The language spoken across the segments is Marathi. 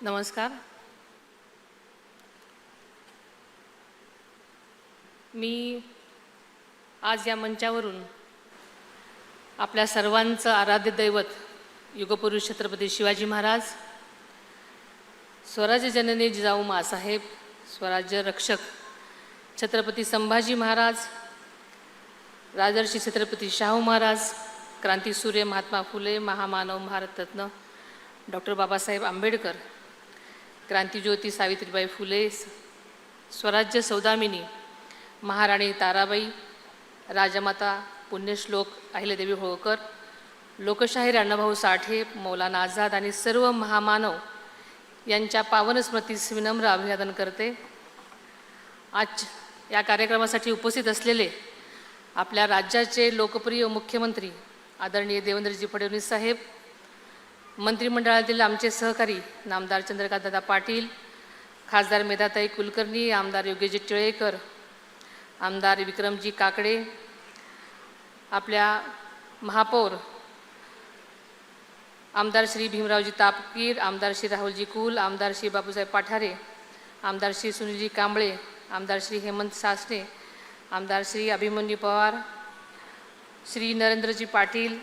नमस्कार. मी आज या मंचावरून आपल्या सर्वांचं आराध्य दैवत युगपुरुष छत्रपती शिवाजी महाराज, स्वराज्य जननी जिजाऊ माँसाहेब, स्वराज्य रक्षक छत्रपती संभाजी महाराज, राजर्षी छत्रपती शाहू महाराज, क्रांतीसूर्य महात्मा फुले, महामानव भारतरत्न डॉक्टर बाबासाहेब आंबेडकर, क्रांतिज्योती सावित्रीबाई फुले, स्वराज्य सौदामिनी महाराणी ताराबाई, राजमाता पुण्यश्लोक अहिल्यादेवी होळकर, लोकशाहीर अण्णाभाऊ साठे, मौलाना आझाद आणि सर्व महामानव यांच्या पावन स्मृतीस विनम्र अभिवादन करते. आज या कार्यक्रमासाठी उपस्थित असलेले आपल्या राज्याचे लोकप्रिय मुख्यमंत्री आदरणीय देवेंद्रजी फडणवीस साहेब, मंत्रिमंडळातील आमचे सहकारी नामदार चंद्रकांतदादा पाटील, खासदार मेधाताई कुलकर्णी, आमदार योगेशजी टिळेकर, आमदार विक्रमजी काकडे, आपल्या महापौर आमदार श्री भीमरावजी तापकीर, आमदार श्री राहुलजी कुल, आमदार श्री बापूसाहेब पाठारे, आमदार श्री सुनीलजी कांबळे, आमदार श्री हेमंत सासणे, आमदार श्री अभिमन्यू पवार, श्री नरेंद्रजी पाटील,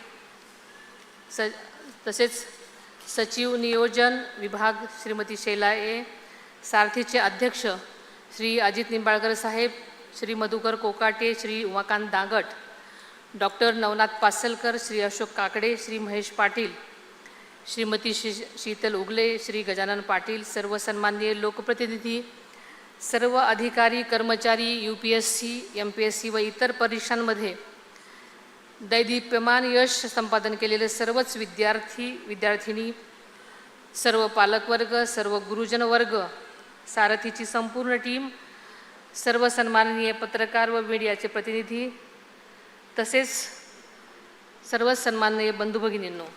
तसेच सचिव नियोजन विभाग श्रीमती शैला ए, सारथीचे अध्यक्ष श्री अजित निंबाळकर साहेब, श्री मधुकर कोकाटे, श्री उमाकांत दांगट, डॉक्टर नवनाथ पासलकर, श्री अशोक काकडे, श्री महेश पाटील, श्रीमती शीतल उगले, श्री गजानन पाटील, सर्व सन्माननीय लोकप्रतिनिधी, सर्व अधिकारी कर्मचारी, UPSC, MPSC व इतर परीक्षांमध्ये दैदिप्यमान यश संपादन केलेले सर्वच विद्यार्थी, सर्व पालकवर्ग, सर्व गुरुजन वर्ग, सारथीची संपूर्ण टीम, सर्व सन्माननीय पत्रकार व मीडियाचे प्रतिनिधी, तसेच सर्व सन्माननीय बंधू भगिनींनो,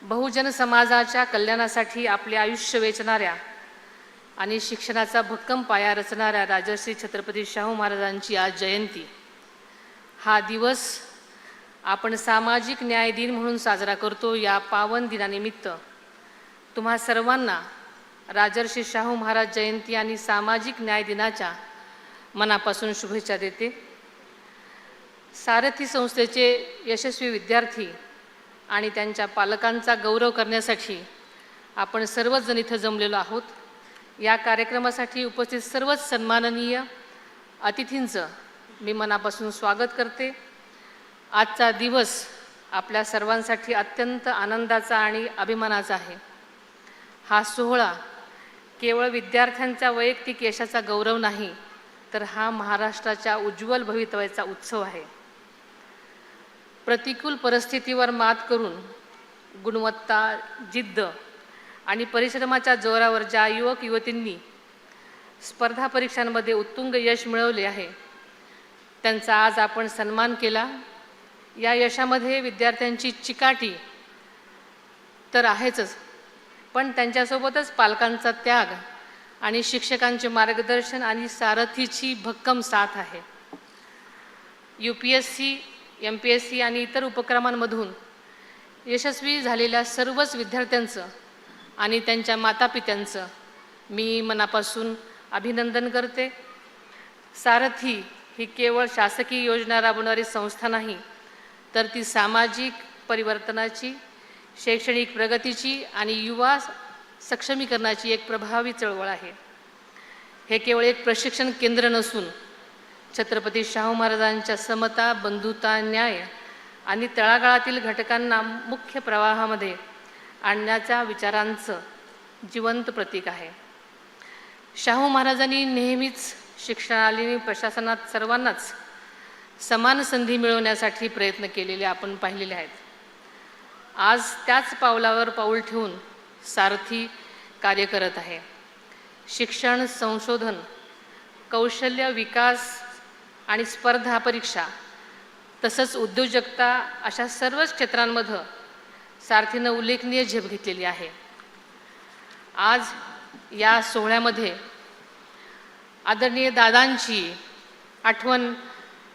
बहुजन समाजाच्या कल्याणासाठी आपले आयुष्य वेचणाऱ्या आणि शिक्षणाचा भक्कम पाया रचणाऱ्या राजर्षी छत्रपती शाहू महाराजांची आज जयंती. हा दिवस आपण सामाजिक न्याय दिन म्हणून साजरा करतो. या पावन दिनानिमित्त तुम्हा सर्वांना राजर्षी शाहू महाराज जयंती आणि सामाजिक न्याय दिनाच्या मनापासून शुभेच्छा देते. सारथी संस्थेचे यशस्वी विद्यार्थी आणि त्यांच्या पालकांचा गौरव करण्यासाठी आपण सर्वच जण इथं जमलेलो आहोत. या कार्यक्रमासाठी उपस्थित सर्वच सन्माननीय अतिथींचं मी मनापासून स्वागत करते. आजचा दिवस आपल्या सर्वांसाठी अत्यंत आनंदाचा आणि अभिमानाचा आहे. हा सोहळा केवळ विद्यार्थ्यांच्या वैयक्तिक यशाचा गौरव नाही, तर हा महाराष्ट्राच्या उज्ज्वल भवितव्याचा उत्सव आहे. प्रतिकूल परिस्थितीवर मात करून गुणवत्ता, जिद्द आणि परिश्रमाच्या जोरावर ज्या युवक युवतींनी स्पर्धा परीक्षांमध्ये उत्तुंग यश मिळवले आहे, त्यांचा आज आपण सन्मान केला. या यशामध्ये विद्यार्थ्यांची चिकाटी तर आहेच, पण त्यांच्यासोबतच पालकांचा त्याग आणि शिक्षकांचे मार्गदर्शन आणि सारथीची भक्कम साथ आहे. UPSC, MPSC आणि इतर उपक्रमांमधून यशस्वी झालेल्या सर्वच विद्यार्थ्यांचं आणि त्यांच्या मातापित्यांचं मी मनापासून अभिनंदन करते. सारथी ही केवळ शासकीय योजना राबवणारी संस्था नाही, तर ती सामाजिक परिवर्तनाची, शैक्षणिक प्रगतीची आणि युवा सक्षमीकरणाची एक प्रभावी चळवळ आहे. हे केवळ एक प्रशिक्षण केंद्र नसून छत्रपती शाहू महाराजांच्या समता, बंधुता, न्याय आणि तळागाळातील घटकांना मुख्य प्रवाहामध्ये आणण्याच्या विचारांचं जिवंत प्रतीक आहे. शाहू महाराजांनी नेहमीच शिक्षणाने प्रशासनात सर्वांनाच समान संधी मिळवण्यासाठी प्रयत्न केलेले आपण पाहिलेले आहेत. आज त्याच पावलावर पाऊल ठेवून सारथी कार्य करत आहे. शिक्षण, संशोधन, कौशल्य विकास आणि स्पर्धा परीक्षा तसंच उद्योजकता अशा सर्वच क्षेत्रांमध्ये सारथीनं उल्लेखनीय झेप घेतलेली आहे. आज या सोहळ्यामध्ये आदरणीय दादांची आठवण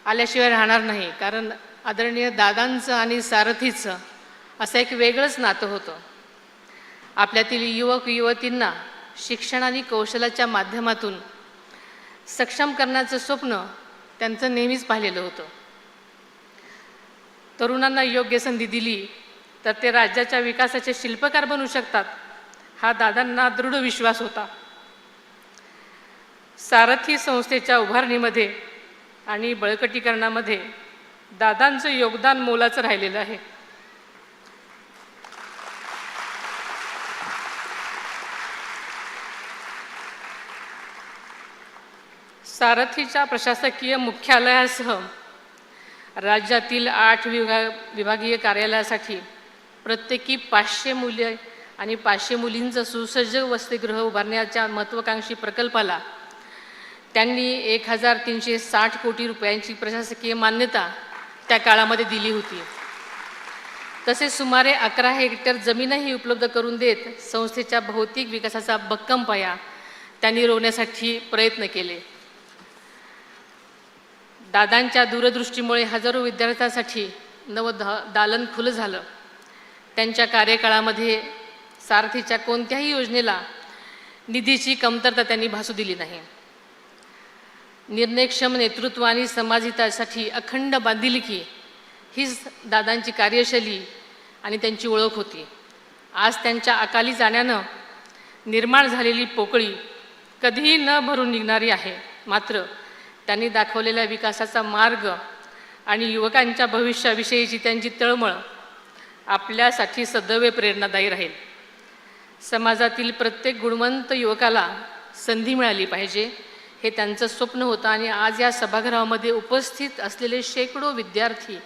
आल्याशिवाय राहणार नाही, कारण आदरणीय दादांचं आणि सारथीचं असं एक वेगळंच नातं होतं. आपल्यातील युवक युवतींना शिक्षण आणि कौशल्याच्या माध्यमातून सक्षम करण्याचं स्वप्न त्यांचं नेहमीच पाहिलेलं होतं. तरुणांना योग्य संधी दिली तर ते राज्याच्या विकासाचे शिल्पकार बनू शकतात, हा दादांना दृढ विश्वास होता. सारथी संस्थेच्या उभारणीमध्ये आणि बळकटीकरणामध्ये दादांचं योगदान मोलाचं राहिलेलं आहे. सारथीच्या प्रशासकीय मुख्यालयासह राज्यातील 8 विभागीय कार्यालयासाठी प्रत्येकी 500 मुले आणि 500 मुलींचं सुसज्ज वसतिगृह उभारण्याच्या महत्त्वाकांक्षी प्रकल्पाला त्यांनी 1360 कोटी रुपयांची प्रशासकीय मान्यता त्या काळामध्ये दिली होती. तसेच सुमारे 11 हेक्टर जमीनही उपलब्ध करून देत संस्थेच्या भौतिक विकासाचा भक्कम पाया त्यांनी रोवण्यासाठी प्रयत्न केले. दादांच्या दूरदृष्टीमुळे हजारो विद्यार्थ्यांसाठी दालन खुलं झालं. त्यांच्या कार्यकाळामध्ये सारथीच्या कोणत्याही योजनेला निधीची कमतरता त्यांनी भासू दिली नाही. निर्णयक्षम नेतृत्व आणि समाजहितासाठी अखंड बांधिलकी हीच दादांची कार्यशैली आणि त्यांची ओळख होती. आज त्यांच्या अकाली जाण्यानं निर्माण झालेली पोकळी कधीही न भरून निघणारी आहे. मात्र त्यांनी दाखवलेल्या विकासाचा मार्ग आणि युवकांच्या भविष्याविषयीची त्यांची तळमळ आपल्यासाठी सदैव प्रेरणादायी राहील. समाजातील प्रत्येक गुणवंत युवकाला संधी मिळाली पाहिजे हे त्यांचं स्वप्न होतं आणि आज या सभागृहामध्ये उपस्थित असलेले शेकडो विद्यार्थी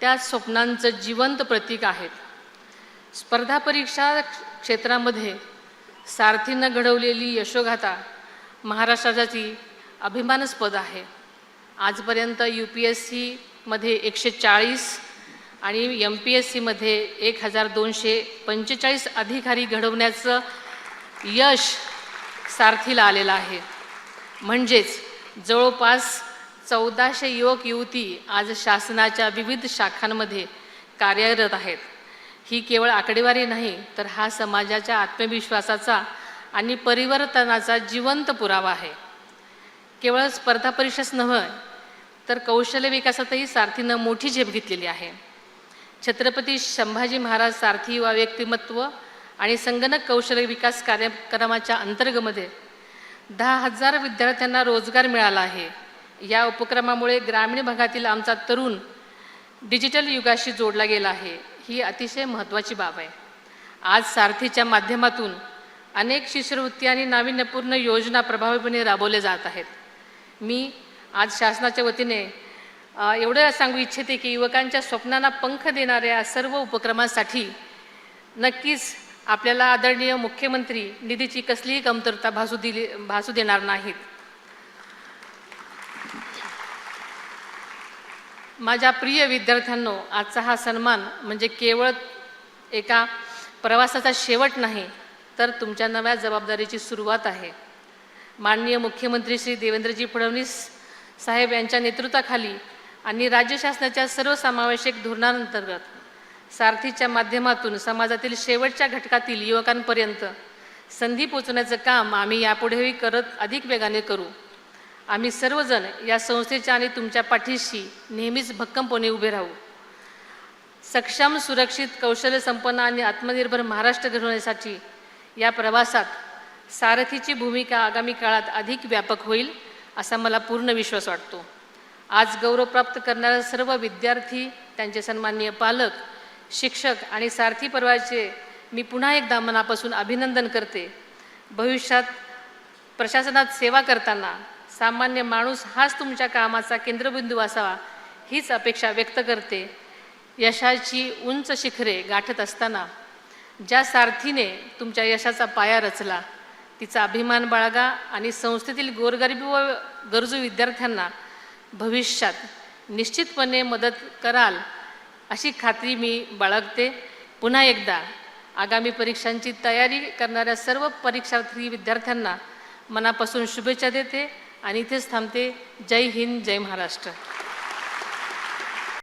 त्या स्वप्नांचं जिवंत प्रतीक आहेत. स्पर्धा परीक्षा क्षेत्रामध्ये सारथीनं घडवलेली यशोगाथा महाराष्ट्राची अभिमानास्पद आहे. आजपर्यंत UPSCमध्ये 140 आणि MPSCमध्ये 1245 अधिकारी घडवण्याचं यश सारथीला आलेलं आहे. म्हणजेच जवळपास 1400 युवक युवती आज शासनाच्या विविध शाखांमध्ये कार्यरत आहेत. ही केवळ आकडेवारी नाही तर हा समाजाच्या आत्मविश्वासाचा आणि परिवर्तनाचा जिवंत पुरावा आहे. केवळ स्पर्धा परीक्षाच नव्हे तर कौशल्य विकासातही सारथीनं मोठी झेप घेतलेली आहे. छत्रपती संभाजी महाराज सारथी युवा व्यक्तिमत्व आणि संगणक कौशल्य विकास कार्यक्रमाच्या अंतर्गतमध्ये 10,000 विद्यार्थ्यांना रोजगार मिळाला आहे. या उपक्रमामुळे ग्रामीण भागातील आमचा तरुण डिजिटल युगाशी जोडला गेला आहे. ही अतिशय महत्त्वाची बाब आहे. आज सारथीच्या माध्यमातून अनेक शिष्यवृत्ती आणि नाविन्यपूर्ण योजना प्रभावीपणे राबवल्या जात आहेत. मी आज शासनाच्या वतीने एवढं सांगू इच्छिते की युवकांच्या स्वप्नांना पंख देणाऱ्या सर्व उपक्रमांसाठी नक्कीच आपल्याला आदरणीय मुख्यमंत्री निधीची कसलीही कमतरता भासू देणार नाहीत. माझ्या प्रिय विद्यार्थ्यांनो, आजचा हा सन्मान म्हणजे केवळ एका प्रवासाचा शेवट नाही तर तुमच्या नव्या जबाबदारीची सुरुवात आहे. माननीय मुख्यमंत्री श्री देवेंद्रजी फडणवीस साहेब यांच्या नेतृत्वाखाली आणि राज्य शासनाच्या सर्वसमावेशक धोरणांतर्गत सारथीच्या माध्यमातून समाजातील शेवटच्या घटकातील युवकांपर्यंत संधी पोचवण्याचं काम आम्ही यापुढेही करत अधिक वेगाने करू. आम्ही सर्वजण या संस्थेच्या आणि तुमच्या पाठीशी नेहमीच भक्कमपणे उभे राहू. सक्षम, सुरक्षित, कौशल्यसंपन्न आणि आत्मनिर्भर महाराष्ट्र घडवण्यासाठी या प्रवासात सारथीची भूमिका आगामी काळात अधिक व्यापक होईल असा मला पूर्ण विश्वास वाटतो. आज गौरव प्राप्त करणारे सर्व विद्यार्थी, त्यांचे सन्माननीय पालक, शिक्षक आणि सारथी परिवाराचे मी पुन्हा एकदा मनापासून अभिनंदन करते. भविष्यात प्रशासनात सेवा करताना सामान्य माणूस हाच तुमच्या कामाचा केंद्रबिंदू असावा हीच अपेक्षा व्यक्त करते. यशाची उंच शिखरे गाठत असताना ज्या सारथीने तुमच्या यशाचा पाया रचला तिचा अभिमान बाळगा आणि संस्थेतील गोरगरीब व गरजू विद्यार्थ्यांना भविष्यात निश्चितपणे मदत कराल अशी खात्री मी बाळगते. पुन्हा एकदा आगामी परीक्षांची तयारी करणाऱ्या सर्व परीक्षार्थी विद्यार्थ्यांना मनापासून शुभेच्छा देते आणि इथेच थांबते. जय हिंद, जय महाराष्ट्र.